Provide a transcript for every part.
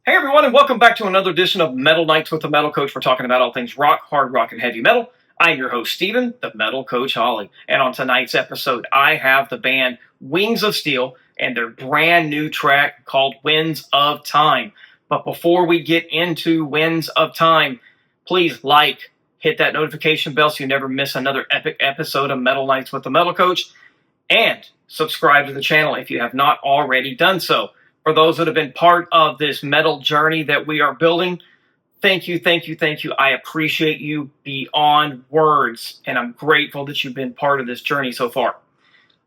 Hey everyone, and welcome back to another edition of Metal Nights with the Metal Coach. We're talking about all things rock, hard rock, and heavy metal. I'm your host, Steven, the Metal Coach Holly. And on tonight's episode, I have the band Wings of Steel and their brand new track called Winds of Time. But before we get into Winds of Time, please hit that notification bell so you never miss another epic episode of Metal Nights with the Metal Coach. And subscribe to the channel if you have not already done so. For those that have been part of this metal journey that we are building, thank you, thank you, thank you. I appreciate you beyond words, and I'm grateful that you've been part of this journey so far.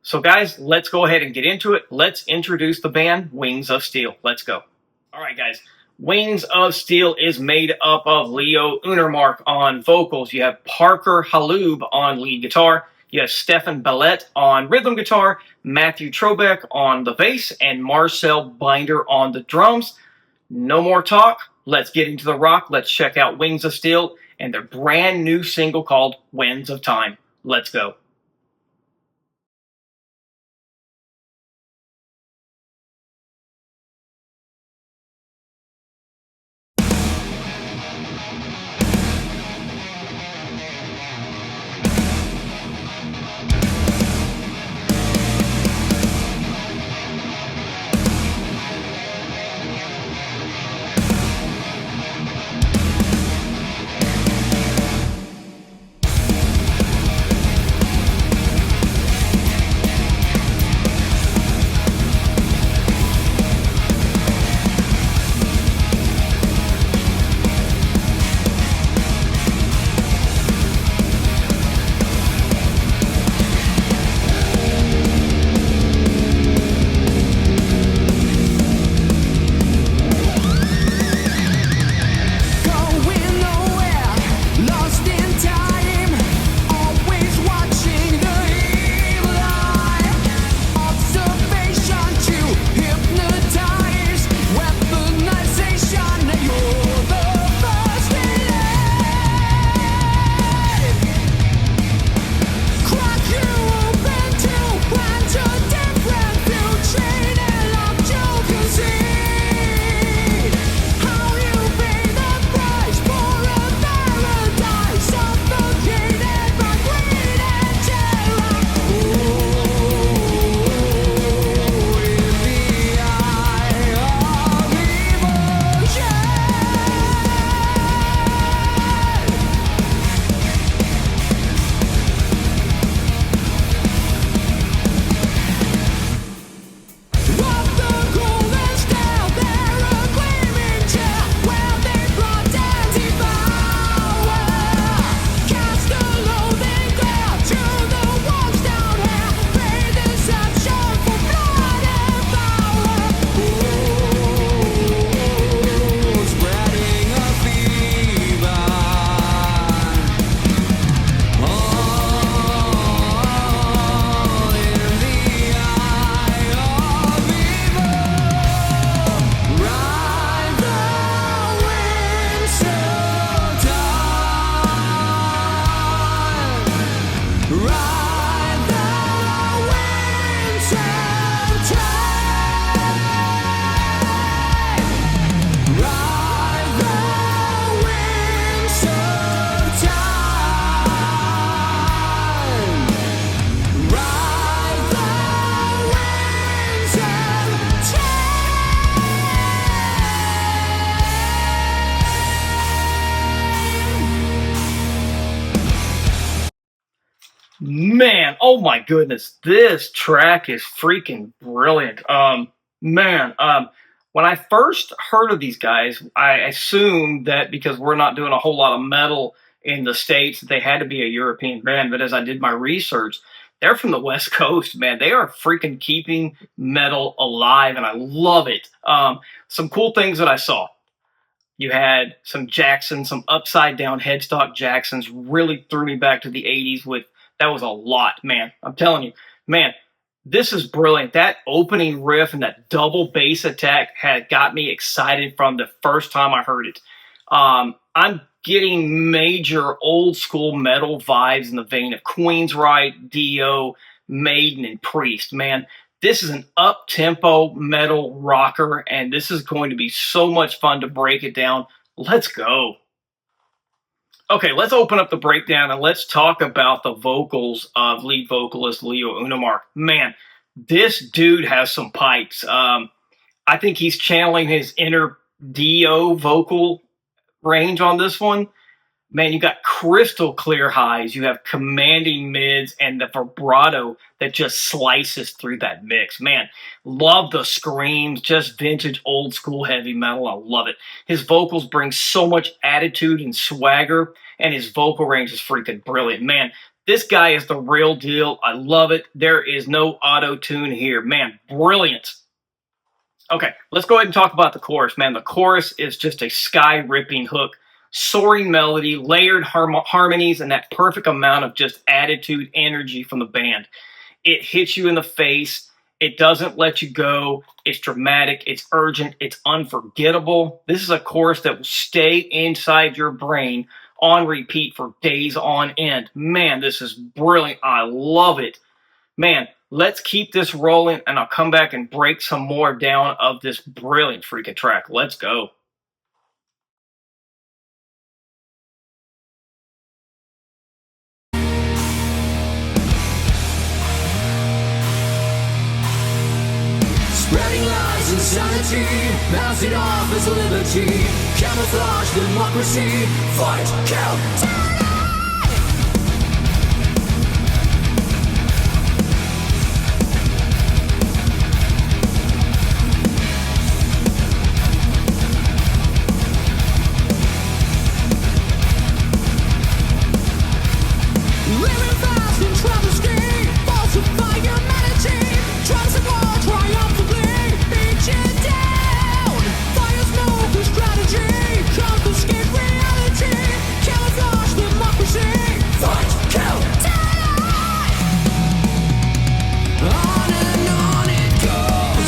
So guys, let's go ahead and get into it. Let's introduce the band Wings of Steel. Let's go. All right, guys. Wings of Steel is made up of Leo Unermark on vocals. You have Parker Halub on lead guitar. You have Stefan Ballet on rhythm guitar, Matthew Trobeck on the bass, and Marcel Binder on the drums. No more talk. Let's get into the rock. Let's check out Wings of Steel and their brand new single called Winds of Time. Let's go. Man, oh my goodness, this track is freaking brilliant. When I first heard of these guys, I assumed that because we're not doing a whole lot of metal in the States, that they had to be a European band. But as I did my research, they're from the West Coast, man. They are freaking keeping metal alive, and I love it. Some cool things that I saw. You had some Jackson, some upside down headstock Jacksons really threw me back to the 80s with that was a lot, man. I'm telling you, man, this is brilliant. That opening riff and that double bass attack had got me excited from the first time I heard it. I'm getting major old school metal vibes in the vein of Queensryche, Dio, Maiden, and Priest. Man, This is an up-tempo metal rocker, and this is going to be so much fun to break it down. Let's go. Okay, let's open up the breakdown and let's talk about the vocals of lead vocalist Leo Unamar. Man, this dude has some pipes. I think he's channeling his inner Dio vocal range on this one. Man, you got crystal clear highs, you have commanding mids, and the vibrato that just slices through that mix. Man, love the screams, just vintage old school heavy metal. I love it. His vocals bring so much attitude and swagger, and his vocal range is freaking brilliant. Man, this guy is the real deal. I love it. There is no auto-tune here. Man, brilliant. Okay, let's go ahead and talk about the chorus. Man, the chorus is just a sky-ripping hook. Soaring melody, layered harmonies, and that perfect amount of just attitude, energy from the band. It hits you in the face. It doesn't let you go. It's dramatic. It's urgent. It's unforgettable. This is a chorus that will stay inside your brain on repeat for days on end. Man, this is brilliant. I love it. Man, let's keep this rolling, and I'll come back and break some more down of this brilliant freaking track. Let's go. Spreading lies, insanity, passing off as liberty, camouflage democracy, fight, kill, die! Living fast in travesty, falsify humanity, drums of war triumphantly beat you down. Fire smoke and strategy, confiscate reality, camouflage democracy, fight, kill, die! On and on it goes.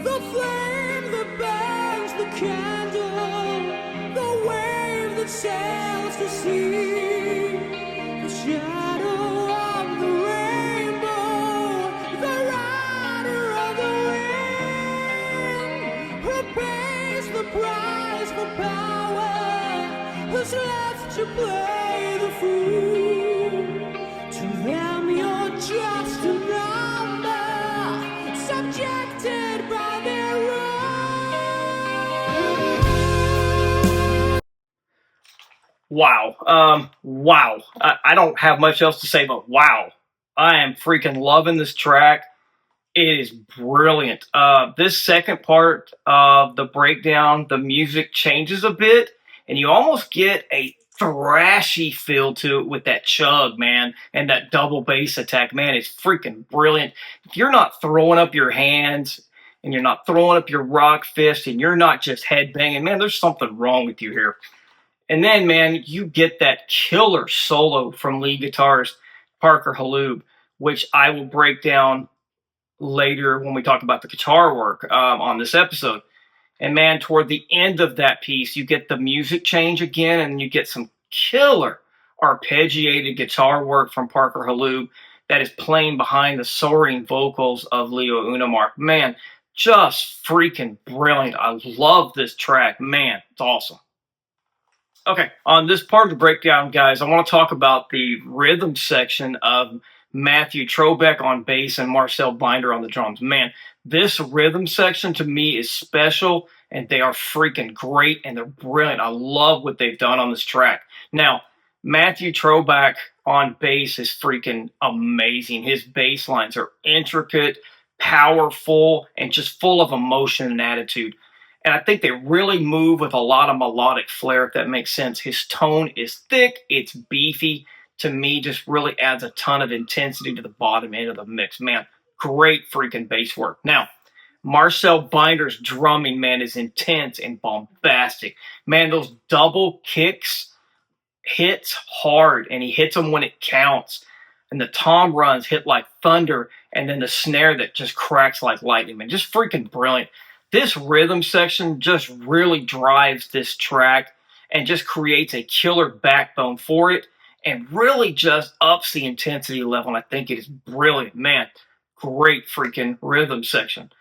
The flame that burns the candle, the wave that sails to sea, the shadow of the rainbow, the rider of the wind, who pays the price for power, who's left to play the fool. To them you're just a number, subjected by their rules. Wow. Wow. I don't have much else to say, but wow. I am freaking loving this track. It is brilliant. This second part of the breakdown, the music changes a bit, and you almost get a thrashy feel to it with that chug, man, and that double bass attack. Man, it's freaking brilliant. If you're not throwing up your hands and you're not throwing up your rock fist and you're not just headbanging, man, there's something wrong with you here. And then, man, you get that killer solo from lead guitarist Parker Halhoub, which I will break down later when we talk about the guitar work on this episode. And man, toward the end of that piece, you get the music change again, and you get some killer arpeggiated guitar work from Parker Halhoub that is playing behind the soaring vocals of Leo Unimar. Man, just freaking brilliant. I love this track. Man, it's awesome. Okay, on this part of the breakdown, guys, I want to talk about the rhythm section of Matthew Trobeck on bass and Marcel Binder on the drums. Man, this rhythm section to me is special, and they are freaking great, and they're brilliant. I love what they've done on this track. Now, Matthew Trobeck on bass is freaking amazing. His bass lines are intricate, powerful, and just full of emotion and attitude. And I think they really move with a lot of melodic flair, if that makes sense. His tone is thick, it's beefy. To me, just really adds a ton of intensity to the bottom end of the mix. Man, great freaking bass work. Now, Marcel Binder's drumming, man, is intense and bombastic. Man, those double kicks hits hard, and he hits them when it counts. And the tom runs hit like thunder, and then the snare that just cracks like lightning, man. Just freaking brilliant. This rhythm section just really drives this track and just creates a killer backbone for it and really just ups the intensity level. And I think it is brilliant. Man, great freaking rhythm section.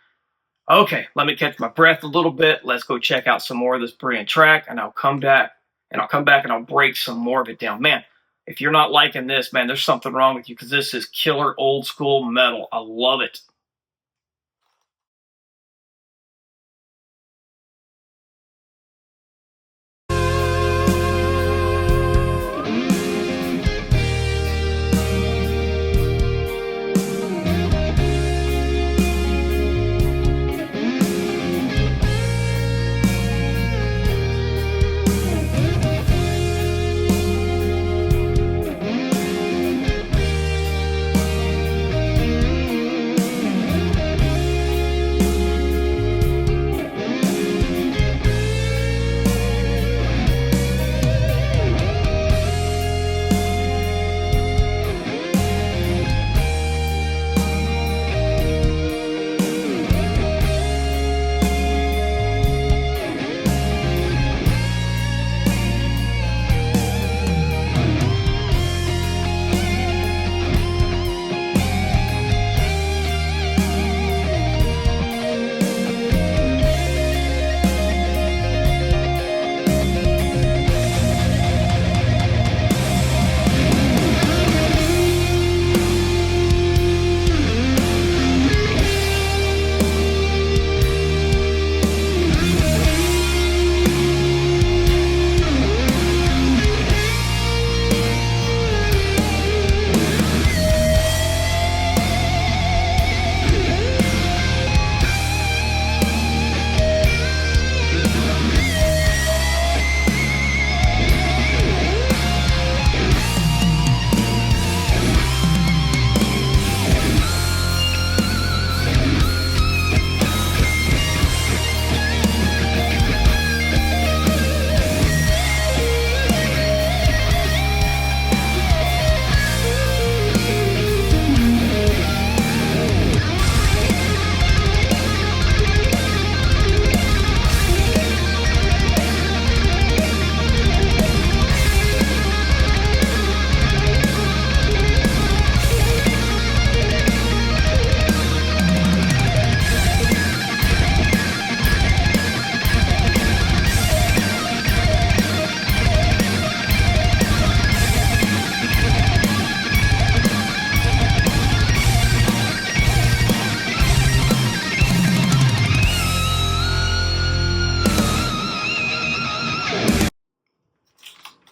Okay, let me catch my breath a little bit. Let's go check out some more of this brilliant track, and I'll come back and I'll break some more of it down. Man, if you're not liking this, man, there's something wrong with you, because this is killer old school metal. I love it.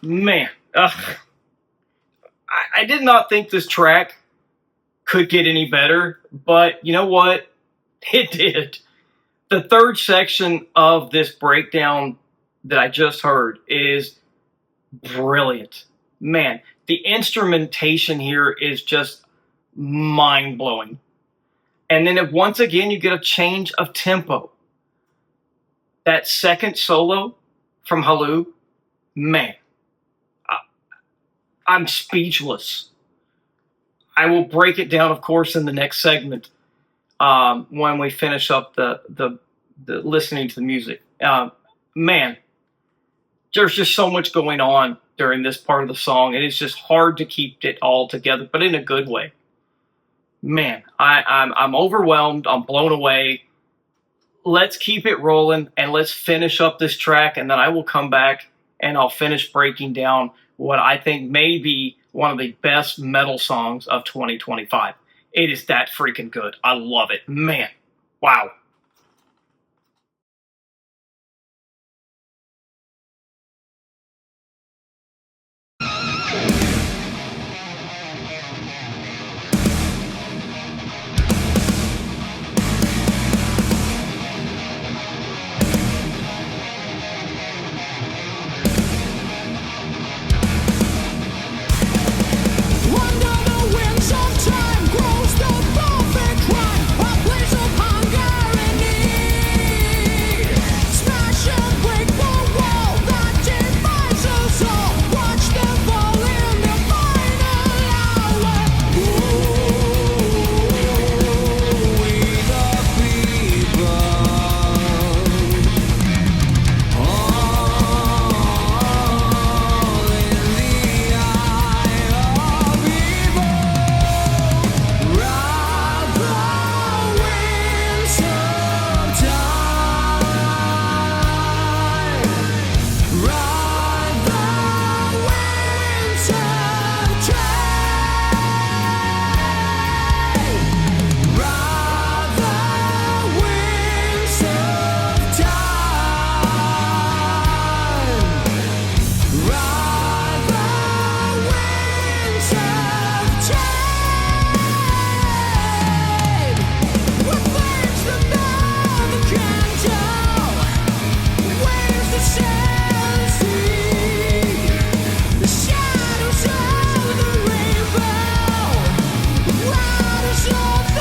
Man, I did not think this track could get any better, but you know what? It did. The third section of this breakdown that I just heard is brilliant. Man, the instrumentation here is just mind-blowing. And then once again, you get a change of tempo. That second solo from Halhoub, man, I'm speechless. I will break it down, of course, in the next segment when we finish up the listening to the music. Man, there's just so much going on during this part of the song, and it's just hard to keep it all together, but in a good way. Man, I'm overwhelmed. I'm blown away. Let's keep it rolling and let's finish up this track, and then I will come back and I'll finish breaking down what I think may be one of the best metal songs of 2025. It is that freaking good. I love it. Man, wow. Under the wings of time grows the perfect crime, a place of hunger and need. Smash and break the wall that divides us all. Watch them fall in the final hour. Ooh, we the people. All in the eye of evil. Ride the winds of time. Ride the winds of time. Ride the winds of time. Ride the winds of time. With flames that never can tell, waves that sail the sea, the shadows of the rainbow, riders of the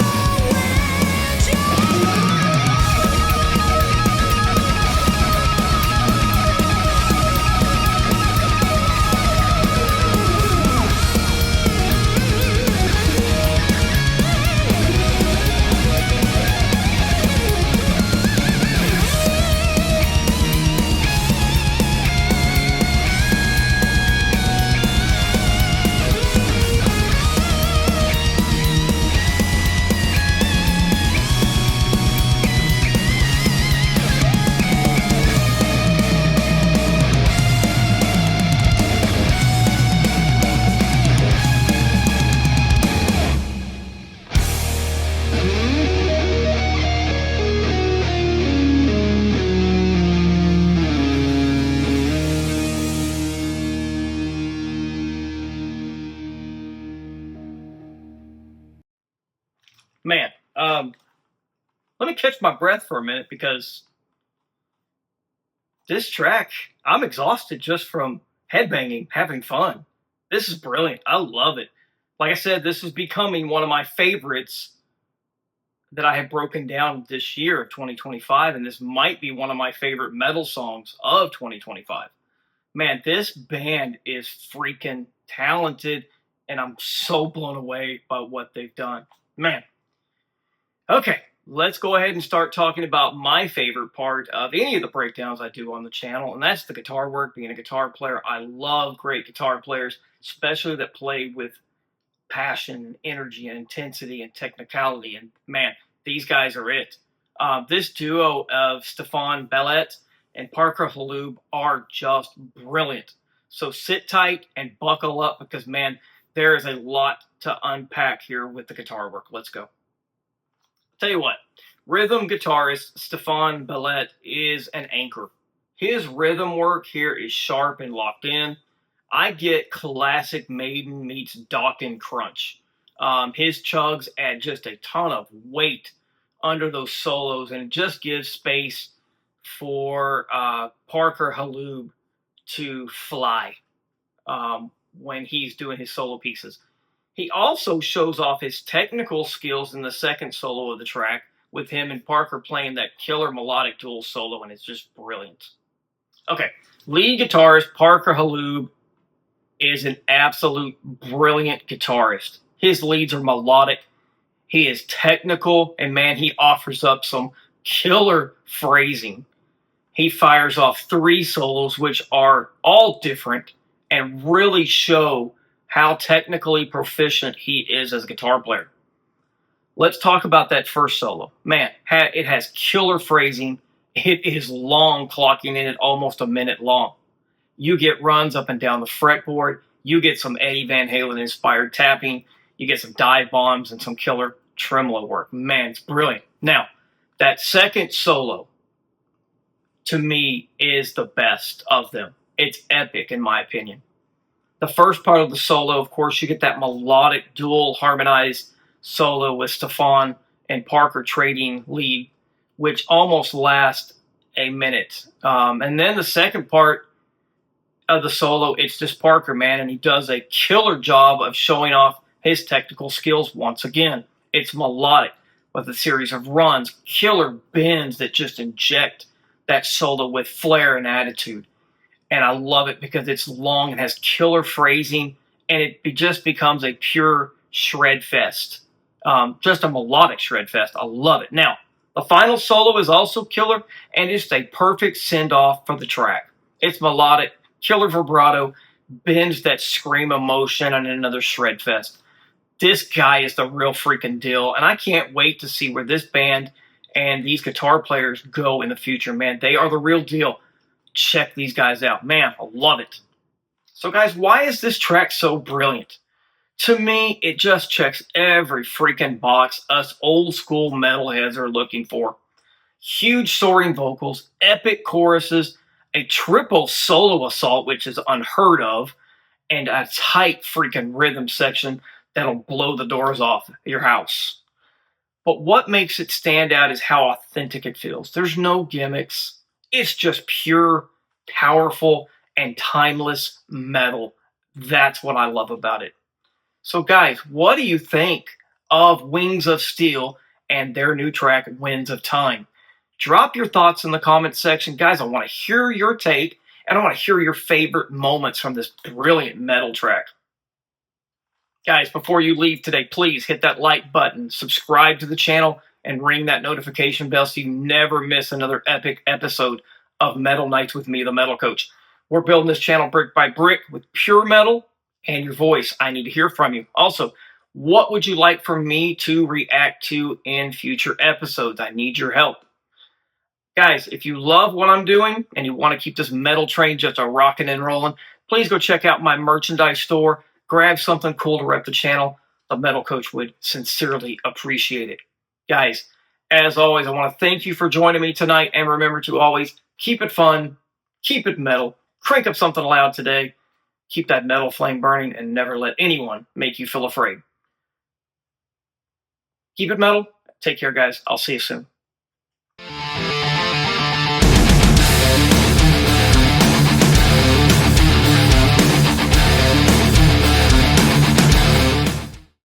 Man, let me catch my breath for a minute because this track, I'm exhausted just from headbanging, having fun. This is brilliant. I love it. Like I said, this is becoming one of my favorites that I have broken down this year of 2025, and this might be one of my favorite metal songs of 2025. Man, this band is freaking talented, and I'm so blown away by what they've done. Man, okay, let's go ahead and start talking about my favorite part of any of the breakdowns I do on the channel, and that's the guitar work. Being a guitar player, I love great guitar players, especially that play with passion and energy and intensity and technicality. And man, these guys are it. This duo of Stefan Bellet and Parker Halub are just brilliant. So sit tight and buckle up because, man, there is a lot to unpack here with the guitar work. Let's go. Tell you what, rhythm guitarist Stefan Bellet is an anchor. His rhythm work here is sharp and locked in. I get classic Maiden meets Dokken crunch. His chugs add just a ton of weight under those solos, and it just gives space for Parker Halub to fly when he's doing his solo pieces. He also shows off his technical skills in the second solo of the track, with him and Parker playing that killer melodic dual solo, and it's just brilliant. Okay, lead guitarist Parker Halub is an absolute brilliant guitarist. His leads are melodic. He is technical, and man, he offers up some killer phrasing. he fires off 3 solos, which are all different and really show how technically proficient he is as a guitar player. Let's talk about that first solo. Man, it has killer phrasing. It is long, clocking in at almost a minute long. You get runs up and down the fretboard. You get some Eddie Van Halen-inspired tapping. You get some dive bombs and some killer tremolo work. Man, it's brilliant. Now, that second solo, to me, is the best of them. It's epic, in my opinion. The first part of the solo, of course, you get that melodic, dual harmonized solo with Stefan and Parker trading lead, which almost lasts a minute. And then the second part of the solo, it's just Parker, man, and he does a killer job of showing off his technical skills once again. It's melodic with a series of runs, killer bends that just inject that solo with flair and attitude. And I love it because it's long and has killer phrasing, and it just becomes a pure shred fest. Just a melodic shred fest. I love it. Now, the final solo is also killer, and it's a perfect send-off for the track. It's melodic, killer vibrato, bends that scream emotion, and another shred fest. This guy is the real freaking deal, and I can't wait to see where this band and these guitar players go in the future, man. They are the real deal. Check these guys out. Man, I love it. So, guys, why is this track so brilliant? To me, it just checks every freaking box us old school metalheads are looking for. Huge soaring vocals, epic choruses, a triple solo assault, which is unheard of, and a tight freaking rhythm section that'll blow the doors off your house. But what makes it stand out is how authentic it feels. There's no gimmicks. It's just pure, powerful, and timeless metal. That's what I love about it. So, guys, what do you think of Wings of Steel and their new track, Winds of Time? Drop your thoughts in the comments section. Guys, I want to hear your take, and I want to hear your favorite moments from this brilliant metal track. Guys, before you leave today, please hit that like button, subscribe to the channel, and ring that notification bell so you never miss another epic episode of Metal Nights with me, the Metal Coach. We're building this channel brick by brick with pure metal and your voice. I need to hear from you. Also, what would you like for me to react to in future episodes? I need your help. Guys, if you love what I'm doing and you want to keep this metal train just a rocking and rolling, please go check out my merchandise store. Grab something cool to rep the channel. The Metal Coach would sincerely appreciate it. Guys, as always, I want to thank you for joining me tonight, and remember to always keep it fun, keep it metal, crank up something loud today, keep that metal flame burning, and never let anyone make you feel afraid. Keep it metal. Take care, guys. I'll see you soon.